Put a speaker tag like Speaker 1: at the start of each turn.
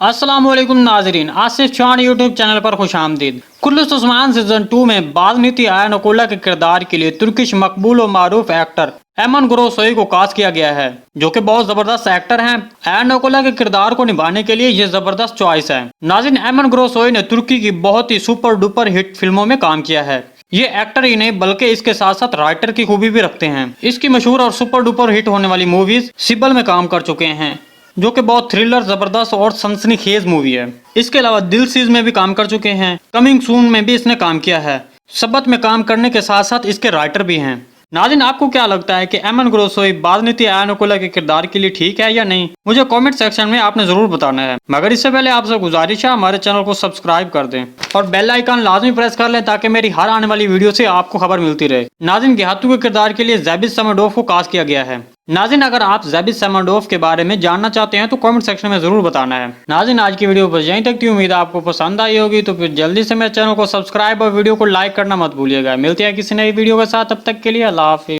Speaker 1: अस्सलामुअलैकुम नाजरीन, Asif Chauhan YouTube channel पर खुशामदीद। कुल्लुस उस्मान सीजन 2 में बाज़नीती आयन ओकुला के किरदार के लिए तुर्किश मकबूल और मारूफ एक्टर एमन ग्रोसोई को कास्ट किया गया है, जो कि बहुत जबरदस्त एक्टर हैं। आयन ओकुला के किरदार को निभाने के लिए ये जबरदस्त चॉइस है। नाज़रीन, एमन ग्रोसोई ने तुर्की की बहुत ही सुपर डुपर हिट फिल्मों में काम किया है। ये एक्टर ही नहीं बल्कि इसके साथ साथ राइटर की खूबी भी रखते हैं। इसकी मशहूर और सुपर डुपर हिट होने वाली मूवीज सिबल में काम कर चुके हैं, जो कि बहुत थ्रिलर, जबरदस्त और सनसनीखेज मूवी है। इसके अलावा दिलसीज में भी काम कर चुके हैं। कमिंग सून में भी इसने काम किया है। सबत में काम करने के साथ साथ इसके राइटर भी हैं। नाज़रीन, आपको क्या लगता है कि एमन ग्रोसोई बाज़नीती आयन ओकुला के किरदार के लिए ठीक है या नहीं? मुझे कमेंट सेक्शन में आपने जरूर बताना है। मगर इससे पहले आपसे गुजारिश है, हमारे चैनल को सब्सक्राइब कर दें और बेल आइकन लाजमी प्रेस कर लें, ताकि मेरी हर आने वाली वीडियो से आपको खबर मिलती रहे। नाज़रीन, गेहातू के किरदार के लिए ज़ैबिद समरडोफ को कास्ट किया गया है। नाज़रीन, अगर आप ज़ैबिद समरडोफ के बारे में जानना चाहते हैं तो कमेंट सेक्शन में जरूर बताना है। नाज़रीन, आज की वीडियो बस यहीं तक थी। उम्मीद है आपको पसंद आई होगी, तो फिर जल्दी से मेरे चैनल को सब्सक्राइब और वीडियो को लाइक करना मत भूलिएगा। मिलते हैं किसी नई वीडियो के साथ, तब तक के लिए अल्लाह हाफिज़।